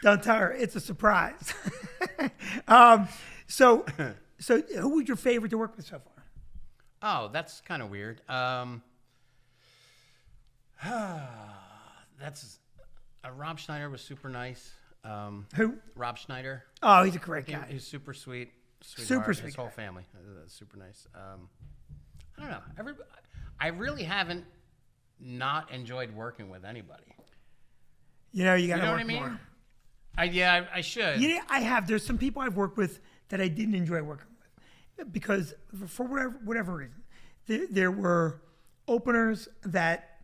Don't tell her; it's a surprise. So who was your favorite to work with so far? Oh, that's kind of weird. That's Rob Schneider was super nice. Who? Rob Schneider. Oh, he's a great guy. He's super sweet. Super sweet His whole guy. family, super nice. I don't know. I really haven't not enjoyed working with anybody. You know, you got to You know work what I mean? more. I should. Yeah, I have. There's some people I've worked with that I didn't enjoy working with because for whatever reason, there were openers that,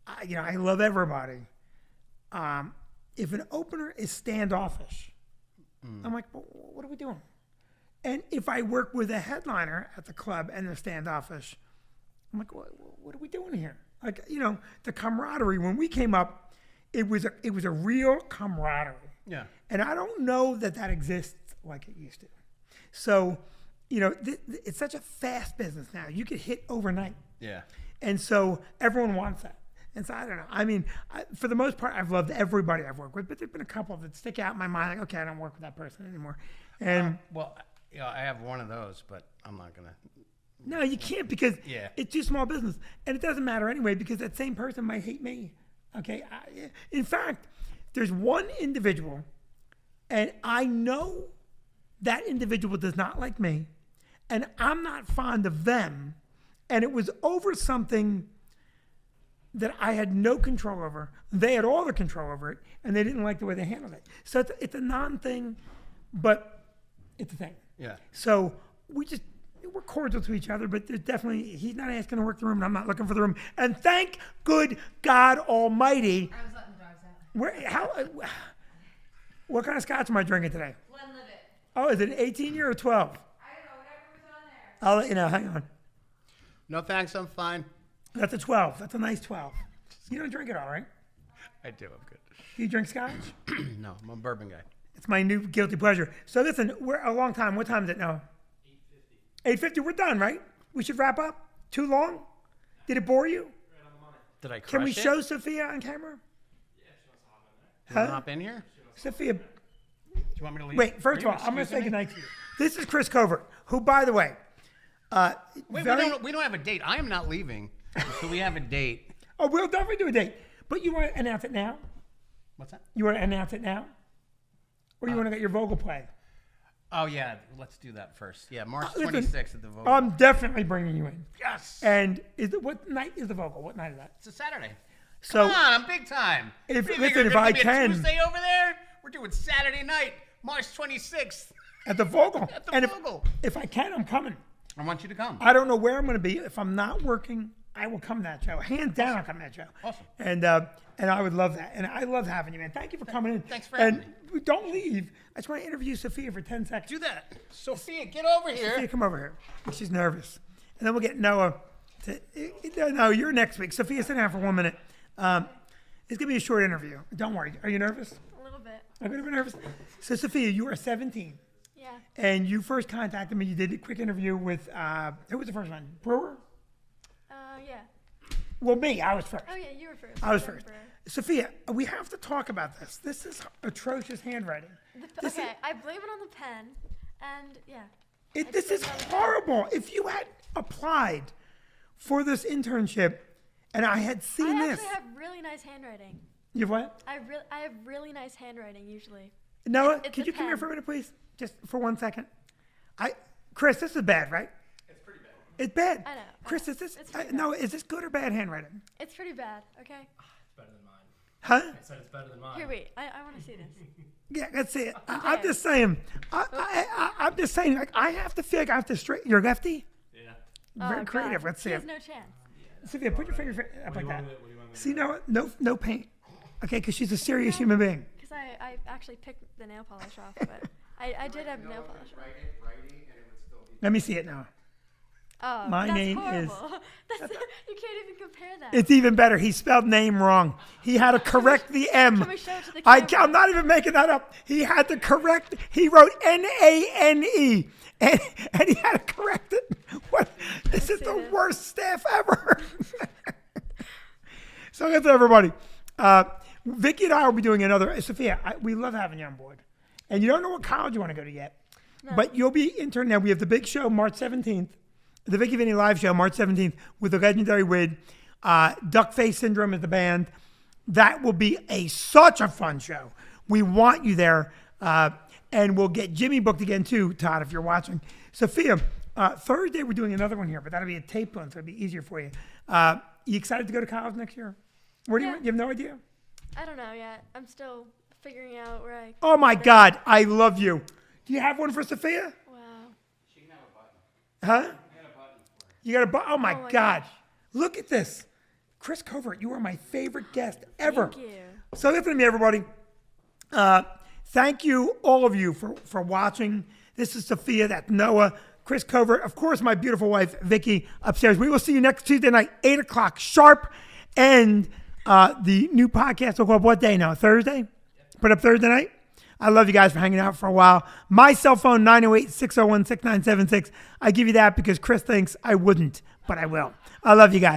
I love everybody. If an opener is standoffish, I'm like, well, what are we doing? And if I work with a headliner at the club and they're standoffish, I'm like, what are we doing here? Like, the camaraderie when we came up, it was a real camaraderie. Yeah. And I don't know that exists like it used to. So, it's such a fast business now. You could hit overnight. Yeah. And so everyone wants that. And so I don't know. I mean, for the most part, I've loved everybody I've worked with, but there've been a couple that stick out in my mind. Like, okay, I don't work with that person anymore. And Well, I have one of those, but I'm not gonna. no, you can't because Yeah. it's too small business. And it doesn't matter anyway because that same person might hate me. Okay. In fact, there's one individual, and I know that individual does not like me, and I'm not fond of them. And it was over something that I had no control over. They had all the control over it, and they didn't like the way they handled it. So it's a non-thing, but it's a thing. Yeah. So we're cordial to each other, but there's definitely, he's not asking to work the room, and I'm not looking for the room. And thank good God Almighty. I was letting the dogs out. What kind of scotch am I drinking today? Glenlivet. Oh, is it an 18 year or 12? I don't know, whatever was on there. I'll let you know. Hang on. No thanks. I'm fine. That's a 12. That's a nice 12. You don't drink it all, right? I do. I'm good. Do you drink scotch? No, I'm a bourbon guy. It's my new guilty pleasure. So listen, we're a long time. What time is it now? 8:50. We're done, right? We should wrap up. Too long? Did it bore you? Did I crush Can we it? show Sophia on camera? You wanna hop in here? Sophia, Do you want me to leave? wait. First of Are all, you I'm going to say excusing me? goodnight to you. This is Chris Covert, who, by the way, Wait, very- we don't have a date. I am not leaving until we have a date. Oh, we'll definitely do a date. But you want to announce it now? What's that? You want to announce it now? Or you want to get your vocal play? Oh yeah, let's do that first. Yeah, March Listen, 26th at the Vocal. I'm definitely bringing you in. Yes. And what night is the vocal? What night is that? It's a Saturday. So Come on, I'm big time. If- What do you listen, think, if we're gonna I be a can- Tuesday over there, we're doing Saturday night, March 26th at the vocal. at the and Vocal. if I can, I'm coming. I want you to come. I don't know where I'm going to be. If I'm not working, I will come to that show. Hands down, I'll come to that show. Awesome. And I would love that. And I love having you, man. Thank you for coming in. Thanks for having And don't leave. I just want to interview Sophia for 10 seconds. Do that. Sophia, get over here. Sophia, come over here. She's nervous. And then we'll get Noah to. No, you're next week. Sophia, sit down for 1 minute. It's going to be a short interview. Don't worry. Are you nervous? A little bit. I'm going to be nervous. So, Sophia, you are 17. Yeah. And you first contacted me. You did a quick interview with, who was the first one? Brewer? Yeah. Well, me. I was first. Oh yeah, you were first. I was You were first. Sophia, we have to talk about this. This is atrocious handwriting. This Okay, I blame it on the pen, and yeah. This is horrible. If you had applied for this internship and I had seen I this. actually have really nice handwriting. You have what? I have really nice handwriting usually. Noah, it's could a you come here pen. for a minute, please? Just for 1 second. Chris, this is bad, right? It's pretty bad. It's bad. I know, Chris, is this, It's pretty no, is this good or bad handwriting? It's pretty bad. Okay. Better than mine. Huh? I said it's better than mine. Here, wait. I want to see this. Yeah, that's it. I'm Okay. just saying. I'm just saying, like, I have to feel like I have to straighten. You're lefty? Yeah. Very Oh, creative. God. Let's see He it. has no chance. Sophia, put your finger up like that. What do you want me to See, no paint. Okay, because she's a serious human being. Because I actually picked the nail polish off, but I did have nail polish on. Let me see it now. Oh, My that's name is- horrible. That's, you can't even compare that. It's even better. He spelled name wrong. He had to correct the M. Can we show it to the camera? I'm not even making that up. He had to correct. He wrote Nane, and he had to correct it. What? This is see the this. worst staff ever. So that's everybody. Vicky and I will be doing another. Sophia, we love having you on board, and you don't know what college you want to go to yet, but you'll be intern now. We have the big show March 17th. The Vicky Vinny live show, March 17th, with the legendary Wid. Duckface Syndrome is the band. That will be such a fun show. We want you there. And we'll get Jimmy booked again, too, Todd, if you're watching. Sophia, Thursday we're doing another one here, but that'll be a tape one, so it'll be easier for you. You excited to go to college next year? Where do Yeah. you have no idea? I don't know yet. I'm still figuring out where I. Oh, my God. I love you. Do you have one for Sophia? Wow. Huh? You got a button? Oh, my Oh my God. gosh. Look at this. Chris Covert, you are my favorite guest ever. Thank you. So listen to me, everybody. Thank you, all of you, for watching. This is Sophia, that's Noah, Chris Covert, of course, my beautiful wife, Vicky, upstairs. We will see you next Tuesday night, 8 o'clock sharp. And the new podcast will go up what day now? Thursday? Put up Thursday night? I love you guys for hanging out for a while. My cell phone, 908-601-6976. I give you that because Chris thinks I wouldn't, but I will. I love you guys.